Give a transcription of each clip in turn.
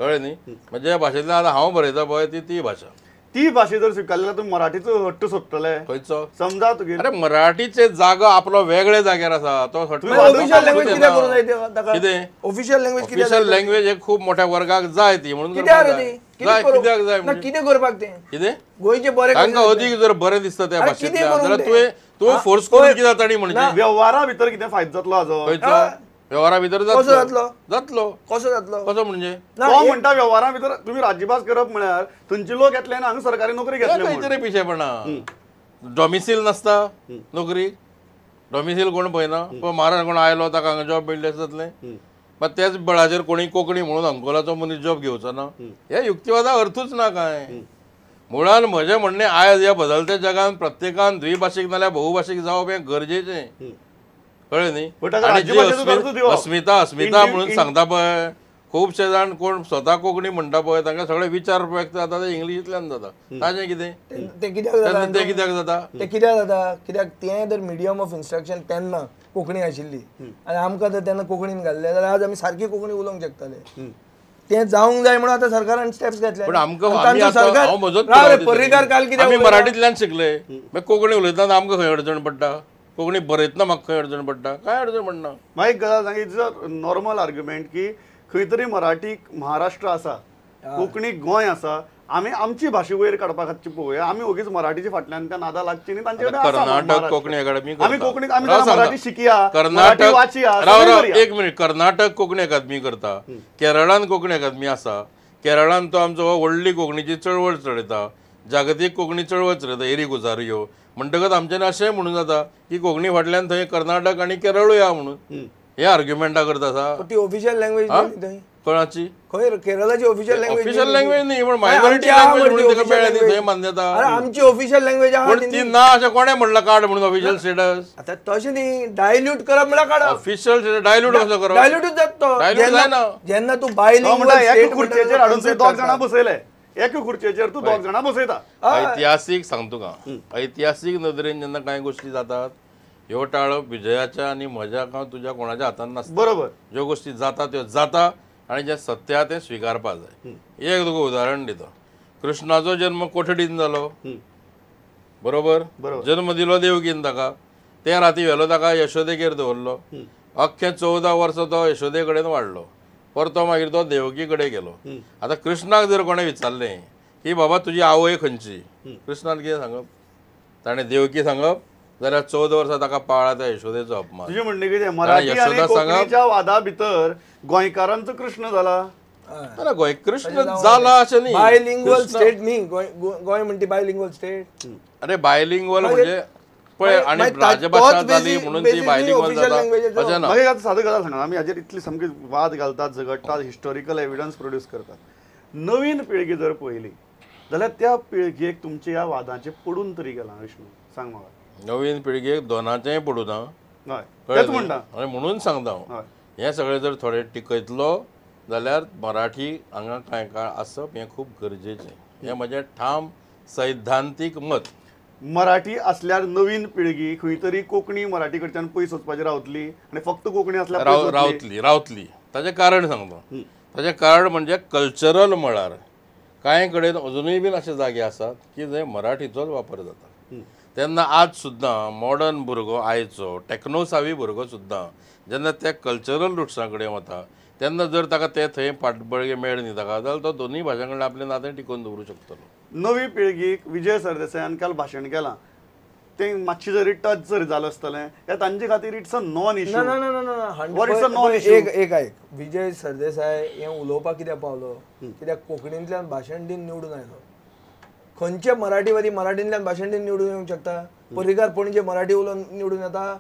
कळ्ळें न्ही. म्हणजे ज्या भाशेंतल्यान आतां हांव बरयता पळय ती भाशा. ती भाशा जर स्विकारली जाल्यार तुम्ही मराठीचो हट्ट सोडटले. खंयचो समजा तुगे अरे मराठीचे जागो आपलो वेगळ्या जाग्यार आसा तो ऑफिशियल लँग्वेज कित्याक करूं जाय ताका? कितें ऑफिशियल लँग्वेज कित्याक ऑफिशियल लँग्वेज हे खूप मोठ्या वर्गाक जाय ती म्हणून कित्याक करपाक रे जाय. ती? जाय कित्याक जाय ना कितें करपाक तें? कितें गोंयचे बरे तांकां अदीक जर बरें दिसता त्या अरे भाशेंतल्यान कितें करूंक जाल्यार तें? तुवें फोर्स करून कित्याक ताणी म्हणजे व्यवहारा भितर कितें फायदो जातलो हाजो? खंयचो व्यवहारा भितर कसो जातलो जातलो? जातलो कसो जातलो? कसो म्हणजे तो म्हणटा व्यवहारा भितर तुम्ही राज्यभास करप म्हळ्यार थंयचे लोक येतले आनी हांगा सरकारी नोकरी घेतले म्हणून. खंयतरी पिशेपणां डॉमिसील नसता नोकरी डॉमिसील कोण पळयना पण महाराज कोण आयलो ताका हांगा जॉब मेळ्ळें जातलें मात त्याच बळाचेर कोणी कोंकणी म्हणून अंकोलाचो मनीस जॉब घेवचो ना हे युक्तिवादाक अर्थूच ना काय. मुळान म्हजें म्हणणें आयज ह्या बदलत्या जगान प्रत्येकान द्विभाशीक नाल्यार भोवभाशीक जावप हें गरजेचें. कळ्ळें न्ही. आणि जी अस्मिता म्हणून सांगता पळय खुबशे जाण कोण स्वता कोंकणी म्हणटा पळय तांकां सगळे विचार व्यक्त जाता ते इंग्लिशींतल्यान जाता. ताजें कितें तें कित्याक जाता? तें कित्याक जाता तें कित्याक जाता? कित्याक तें जर मिडियम ऑफ इन्स्ट्रक्शन तेन्ना कोंकणी आशिल्ली आनी आमकां जर तेन्ना कोंकणीन घाल्लें जाल्यार आज आमी सारकी कोंकणी उलोवंक शकताले. तें जावंक जाय म्हणून आतां सरकारान स्टेप्स घेतले. पण आमकां पर्रीकार काल कित्याक आमी मराठींतल्यान शिकले कोंकणी उलयतना आमकां खंय अडचण पडटा कोंकणी बरयतना म्हाका खंय अडचण पडटा काय अडचण पडना. म्हाका एक गजाल सांग इट्स अ नॉर्मल आर्ग्युमेंट की खंय तरी मराठी महाराष्ट्र आसा कोंकणी गोंय आसा आमी आमची भाशे वयर काडपा खातीर पळोवया आमी ओगीच मराठीच्या फाटल्यान त्या नादा लागची न्ही. तांचे कर्नाटक कोंकणी अकादमी आमी कोंकणी आमी मराठी शिकया कर्नाटक वाचया. एक मिनिट कर्नाटक कोंकणी अकादमी करता केरळान कोंकणी अकादमी आसा केरळान तो आमचो व्हडली कोंकणीची चळवळ चलयता जागतीक कोंकणी चळवळ चलयता एरी गुजारियो म्हणटकच आमच्यान अशें म्हणून जाता की कोंकणी फाटल्यान थंय कर्नाटक आनी केरळूय या म्हणून हे आर्ग्युमेंटा करता आसा. ती ऑफिशियल लँग्वेज थंय कोणाची खंय केरळाची ऑफिशियल लँग्वेज ऑफिशियल लँग्वेज न्ही पण मायनॉरिटी लँग्वेज म्हणून तिका मेळ्ळी थंय मान्यता. आमची ऑफिशियल लँग्वेज आहा पण ती ना अशें कोणें म्हणलां काड म्हणून ऑफिशियल स्टेटस. आतां तशें न्ही डायल्यूट करप म्हळ्यार काडप. ऑफिशियल स्टेटस डायल्यूट कसो करप डायल्यूटूच जाता डायल्यूट जायना. जेन्ना तूं बायलिंग्वल एक खुर्चेचेर हाडून थंय दोग जाणां बसयले एक खुर्चेचेर तूं दोग जाणां बसयता. ऐतिहासीक सांगता तुका ऐतिहासीक नदरेन जेन्ना कांय गोश्टी जातात ह्यो टाळप विजयाच्या आनी म्हज्या का तुज्या कोणाच्या हातान नासता. बरोबर ज्यो गोश्टी जाता त्यो जाता आनी जें सत्य आहा तें स्विकारपा जाय. एक तुका उदाहरण दिता कृष्णाचो जल्म कोठडीन जालो बरोबर जल्म दिलो देवकीन ताका ते राती व्हेलो ताका यशोदेगेर दवरलो अख्खे 14 वर्सां तो यशोदे कडेन वाडलो परतो मागीर तो देवकी कडेन गेलो. आतां कृष्णाक जर कोणें विचारलें की बाबा तुजी आवय खंयची कृष्णान कितें सांगप ताणें देवकी सांगप जाल्यार 14 वर्सां ताका पाळ्ळा त्या यशोदेचो अपमान. तुजें म्हणणें कितें मराठी आनी कोंकणीच्या वादा भितर गोंयकारांचो कृष्ण जाला. ना गोंय कृष्ण जाला अशें न्ही बायलिंग्वल स्टेट न्ही गोंय म्हणटी बायलिंग्वल स्टेट. अरे बायलिंग्वल म्हणजे पळय आनी राजभाशा जाली म्हणून ती बायलिंग्वल जाता अशें ना. म्हाका आतां सादो गजाल सांगा आमी हाजेर इतली सामकी वाद घालतात झगडटात हिस्टॉरिकल एविडन्स प्रोड्यूस करतात. नवीन पिळगी जर पळयली जाल्यार त्या पिळगेक तुमच्या ह्या वादाचें पडून तरी गेलां विष्णू सांग म्हाका. नवीन पिळगेक दोनाचेंय पडूं ना तेच म्हणटा आनी म्हणून सांगता हांव हें सगळें जर थोडें टिकयतलो जाल्यार मराठी हांगा कांय काळ आसप हें खूब गरजेचें हें म्हजें ठाम सैद्धांतीक मत. मराठी असल्यार नवीन पिळगी खंय तरी कोंकणी मराठी कडच्यान पयस वचपाची रावतली आनी फक्त कोंकणी असल्यार रावतली. ताचें कारण सांगता ताचें कारण म्हणजे कल्चरल म्हळ्यार कांय कडेन अजुनूय बीन अशे जागे आसात की जंय मराठीचोच वापर जाता. तेन्ना आज सुद्दां मॉडर्न भुरगो आयचो टॅक्नोसावी भुरगो सुद्दां जेन्ना त्या कल्चरल रुट्सां कडेन वता तेन्ना जर ताका ते थंय फाटबळगे मेळ न्ही ताका जाल्यार तो दोनूय भाशां कडेन आपलें नातें टिकोवन दवरूं शकतलो. नवी पिळगीक विजय सरदेसायान काल भाशण केलां तें मातशें जरी टच जर जालें आसतलें काय तांचे खातीर इट्स अ नॉन इश्यू. एक आयक विजय सरदेसाय हें उलोवपाक कित्याक पावलो कित्याक कोंकणींतल्यान भाशण दिन निवडून आयलो. खंयचे मराठीवादी मराठींतल्यान भाशण दिन निवडून येवंक शकता. पर्रीकार पणजे मराठी उलोवन निवडून येता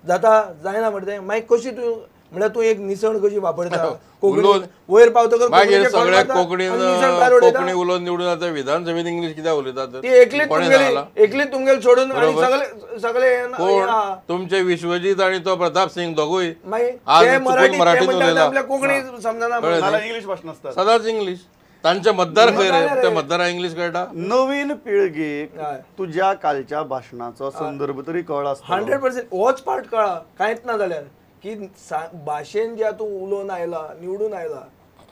जाता जायना म्हणटा मागीर कशी तूं म्हळ्यार तूं एक निसण कशी वापरता कोंकणी वयर पावतकर मागीर सगळे कोंकणी उलोवन निवडून जाता विधानसभेत इंग्लीश कित्याक उलयतात ती एकलीच तुमगेले सोडून सगळे तुमचे विश्वजीत आनी तो प्रताप सिंग दोगूय मराठीत आपल्या कोंकणी समजना इंग्लीश भाशा नासता सदांच इंग्लीश. तांचे मतदार खंय रे ते मतदारांक इंग्लीश कळटा. नवीन पिळगेक तुज्या कालच्या भाशणाचो संदर्भ तरी कळ्ळो आसता 100%. होच पार्ट कळ्ळा कांयच ना जाल्यार की भाशेन ज्या तूं उलोवन आयला निवडून आयला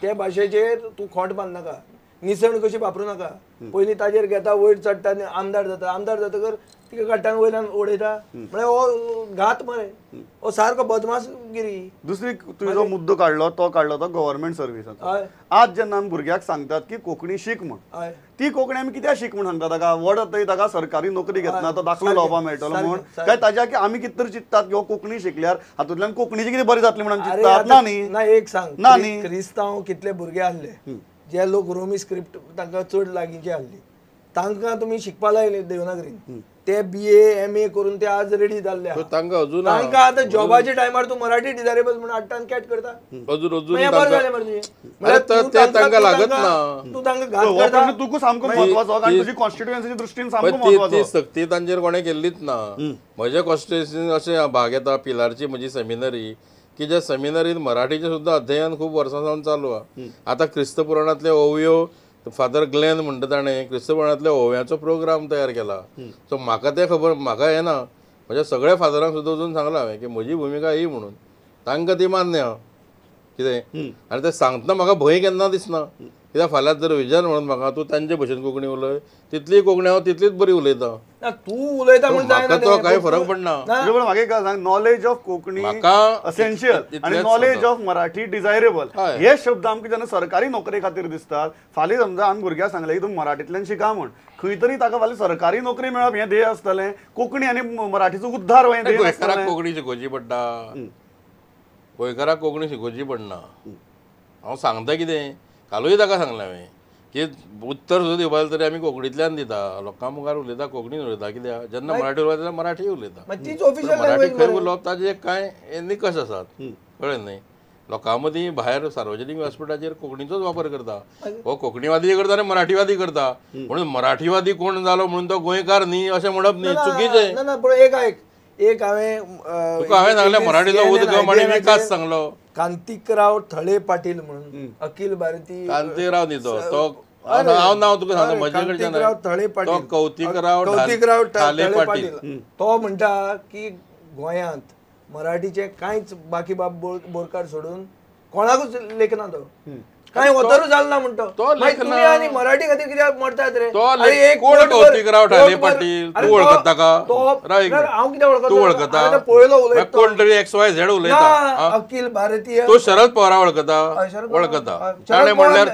त्या भाशेचेर तूं खोट बांदनाका, निसण कशी वापरूं नाका. पयलीं ताजेर घेता वयर चडटा आनी आमदार जातकर तिका काडटा आनी वयल्यान उडयता, म्हळ्यार हो घात मरे, हो सारको बदमाशगिरी. दुसरी तुवें जो मुद्दो काडलो तो गव्हर्नमेंट सर्विसाचो. हय आज जेन्ना आमी भुरग्याक सांगतात की कोंकणी शिक म्हण, हय ती कोंकणी आमी कित्याक शिक म्हण सांगता ताका? व्हड थंय ताका सरकारी नोकरी घेतना तो दाखलो लावपाक मेळटलो म्हण, काय ताज्या की आमी कितें तरी चिंततात की हो कोंकणी शिकल्यार हातूंतल्यान कोंकणीचें कितें बरें जातलें म्हणून चिंततात? ना न्ही. ना एक सांग, ना न्ही. क्रिस्तांव कितले भुरगे आहले जे लोक रोमी स्क्रिप्ट तांकां चड लागींचे आहली, तांकां तुमी शिकपा लायले देवनागरीन, ते BA MA करून ते आज रेडी जाल्ले आहा. तांकां अजून तांकां आतां जॉबाच्या टायमार तूं मराठी डिझायरेबल म्हणून हाडटा आनी कॅट करता. अजून मागीर बरें जालें मरे तुजें. म्हळ्यार तर तूं ते तांकां लागत तांकां- ना. तूं तांकां घात हो करता. प्रश्न तुका सामको महत्वाचो कारण तुजी कॉन्स्टिट्युएन्सीच्या दृश्टीन सामको पण ती महत्वाचो. सक्ती तांचेर कोणें केल्लीच ना. म्हज्या कॉन्स्टिट्युएन्सीन अशें भाग येता पिलारची म्हजी सेमिनरी, की ज्या सेमिनरीन मराठीचें सुद्दां अध्ययन खूब वर्सां सावन चालू आहा. आतां क्रिस्त पुराणांतले ओवयो फादर ग्लेन म्हणटा ताणें क्रिस्त पुराणांतल्या ओव्यांचो प्रोग्राम तयार केला. सो म्हाका तें खबर म्हाका येना, म्हज्या सगळ्या फादरांक सुद्दां वचून सांगलां हांवें की म्हजी भुमिका ही म्हणून, तांकां ती मान्य आहा कितें. आनी तें सांगतना म्हाका भंय केन्ना दिसना, कित्याक फाल्यां जर विजन म्हणून म्हाका तूं तांचे भशेन कोंकणी उलय, तितली कोंकणी हांव तितलीच बरी उलयतां. ना, तूं उलयता म्हणून म्हाका तो कांय फरक पडना. म्हाका एक सांग, नॉलेज ऑफ कोंकणी म्हाका असेन्शियल आणि नॉलेज ऑफ मराठी डिझायरेबल हय. हे शब्द आमकां जेन्ना सरकारी नोकरे खातीर दिसतात. फाल्यां समजा आमी भुरग्याक सांगलें की तुमी मराठींतल्यान शिका म्हण, खंय तरी ताका फाल्यां सरकारी नोकरी मेळप हें ध्येय आसतलें, कोंकणी आनी मराठीचो उद्धार हें ध्येय गोंयकाराक आसतलें. कोंकणी शिकोवची पडटा, गोंयकाराक कोंकणी शिकोवची पडना. हांव सांगता कितें, कालूय ताका सांगलें हांवें की उत्तर सुद्दां दिवपा तरी आमी कोंकणींतल्यान दिता, लोकां मुखार उलयता कोंकणीन उलयता. कित्याक जेन्ना मराठी उलयता तेन्ना मराठी उलयता. मागीर तीच ऑफिशियल मराठी लँग्वेज खंय उलोवप ताजे कांय निकश आसात, कळ्ळें न्ही. लोकां मदीं भायर सार्वजनीक व्यासपीठाचेर कोंकणीचोच वापर करता, हो कोंकणीवादी करता आनी मराठीवादी करता. म्हणून मराठीवादी कोण जालो म्हणून तो गोंयकार न्ही अशें म्हणप न्ही, चुकीचें. ना ना पण एक हांवें तुका हांवें सांगलें मराठीचो उद्गम आनी विकास सांगलो. कांतिकराव थळे पाटील म्हणून अखिल भारतीय कांतिराव न्ही तो हांव नांव तुका सांगता म्हजे कडच्यान कांतिकराव थळे तो पाटील, कौतिकराव ठाले ठाले पाटील. तो म्हणटा की गोंयांत मराठीचे कांयच बाकी बाब बोरकार सोडून कोणाकूच लेखना तो, कांय वतरूच जालो ना म्हणतो. तो मागीर लेखना. तुमी आनी मराठी खातीर कित्याक मरतात रे? तो अरे एक कोण कोटभर- कौतिकराव ठाले कोटभर- पाटील? अरे तूं वळखता ताका? तो- राव एक मिनिट. हांव कित्याक वळखता? तूं वळखता? हांवें तो पळयलो मागीर उलयता. कोण तरी XYZ उलयता. ना, अखिल भारतीय तूं शरद पवारा वळखता? शरद पवार. वळखता. शरद ताणें पवार- म्हणल्यार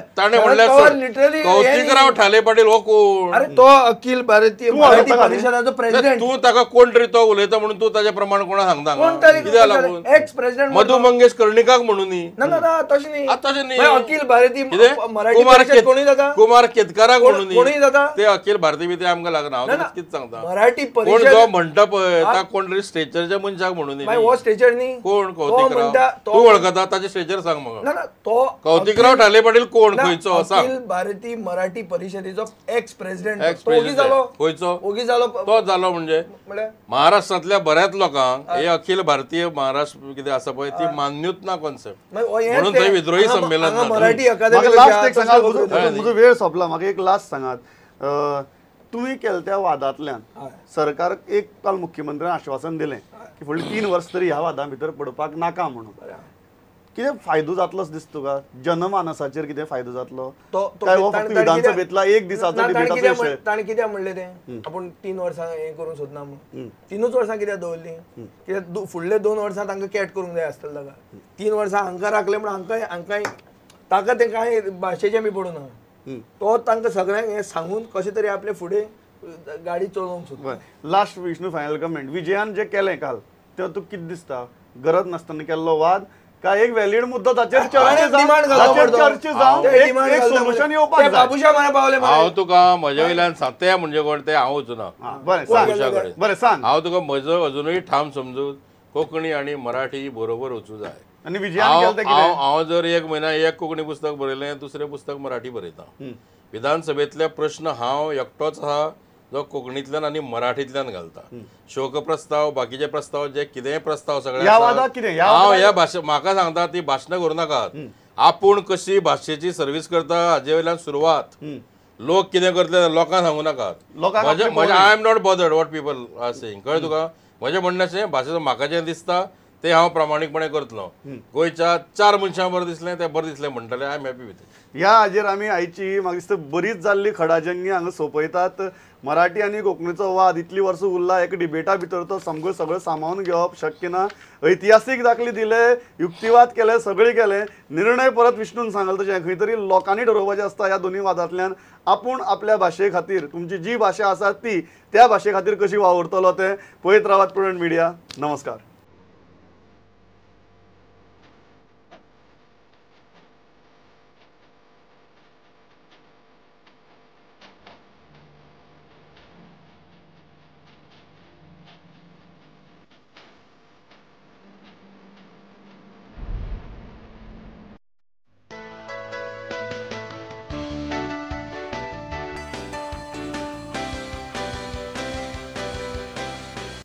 शरद पवार literally कौतिकराव ठाले पाटील हो कोण? अरे तो अखिल भारतीय मराठी परिषदाचो प्रेसिडेंट. तूं ताका कोण तरी तो उलयता म्हणून तूं ताचे प्रमाण कोणा सांगता कोण हांगा? तरी कित्याक लागून? एक्स प्रेसिडेंट मधु मंगेश कर्णिकाक म्हणून न्ही. ना ना ना तशें न्ही. तशें न्ही. मागीर अखिल भारतीय कितें? मराठी परिषद कोणी जाता? कुमार केतकाराक म्हणून न्ही. कोणी जाता? ते अखिल भारतीय बी ते आमकां लागना. हांव ना, तुका ना. कितें सांगता, मराठी कोण परिषद जो म्हणटा पळय ताका कोण तरी स्टेचरच्या मनशाक म्हणून न्ही. मागीर हो स्टेचर न्ही. कोण तो कौतिकराव? म्हणटा तूं वळखता ताचे स्टेचर सांग म्हाका. ना ना तो कौतिकराव ठाले पाटील कोण? खंयचो सांग. Akhil Bharatiya Marathi परिषदेचो ex president. X तो ओगी प्रेसिडेंट. जालो. खंयचो? ओगी जालो. तो जालो म्हणजे म्हळ्यार महाराष्ट्रांतल्या बऱ्याच लोकांक हे अखिल भारतीय महाराष्ट्र कितें आसा पळय ती मान्यूच ना कॉन्सेप्ट. मागीर हेंच म्हणून ते- थंय विद्रोही हांगा- संमेलन हांगा जाता. मराठी म्हाका अकादमी लास्ट एक सांगात, तसले म्हजो वेळ सोंपला. म्हाका एक लास्ट सांगात, तुमी केल्या त्या वादांतल्यान सरकार एक काल मुख्यमंत्र्यान आश्वासन दिलें की फुडलीं 3 वर्स तरी ह्या वादां भितर पडपाक नाका म्हणून. कितें फायदो जातलोच दिसता तुका? जनमानसाचेर कितें फायदो जातलो काय हो फक्त विधानसभेतला एक दिसाचो डिबेटाचो विशय? ताणें कित्याक म्हणलें तें आपूण 3 वर्सां हें करूंक सोदना म्हणून. 3च वर्सां कित्याक दवरलीं? कित्याक फुडले 2 वर्सां तांकां कॅट करूंक जाय आसतलें ताका. 3 वर्सां हांकां राखलें म्हणून हांकांय ताका तें कांय भाशेचें बी पडूना. तो तांकां सगळ्यांक हें सांगून कशें तरी आपले फुडें गाडी चलोवंक सोदता. Last Vishnu final comment. विजयान जें केलें काल तें तुका कितें दिसता? गरज नासतना केल्लो वाद काय एक व्हॅलिड मुद्दो ताचेर चर्चा जावन एक सोल्युशन येवपाक जाय? बाबुशा मारा पावले हांव तुका म्हजे वयल्यान सांगता म्हणजे कोण ते हांव वचूना. बरें बाबुशा सांग. कडेन. बरें सांग. हांव तुका म्हजो अजुनूय ठाम समजूत कोंकणी आनी मराठी बरोबर वचूं जाय. आनी विजयान केलें तें कितें? हांव जर एक म्हयन्या एक कोंकणी पुस्तक बरयलें, दुसरें पुस्तक मराठी बरयता. विधानसभेतले प्रश्न हांव एकटोच आहा जो कोंकणींतल्यान आनी मराठींतल्यान घालता. शोक प्रस्ताव, बाकीचे प्रस्ताव, जे कितेंय प्रस्ताव सगळे ह्या वादाक कितें? हांव ह्या भाशे म्हाका सांगता ती भाशणां करूं नाकात. आपूण कशी भाशेची सर्वीस करता हाजे वयल्यान सुरवात. लोक कितें करतले लोकांक सांगूं नाकात. म्हजे I am not bothered what people are saying. कळ्ळें तुका? म्हजें म्हणणें अशें भाशेचो म्हाका जें दिसता ते हांव प्रामाणीकपणे करतलो. गोंयच्या 4 मनशां बरें दिसलें तें बरें दिसलें म्हणटलें. I am happy with it. ह्या हाजेर आमी आयची म्हाका दिसता बरीच जाल्ली खडाजंगी हांगा सोंपयतात. मराठी आनी कोंकणीचो वाद इतली वर्सां उरला, एक डिबेटा भितर तो समको सगळं सामावून घेवप शक्य ना. ऐतिहासीक दाखले दिले, युक्तिवाद केले, सगळें केलें, निर्णय परत विष्णून सांगले तशें खंय तरी लोकांनी ठरोवपाचें आसता ह्या दोनूय वादांतल्यान आपूण आपल्या भाशे खातीर, तुमची जी भाशा आसा ती त्या भाशे खातीर कशी वावरतलो तें पळयत रावात प्रुडंट मिडिया. नमस्कार.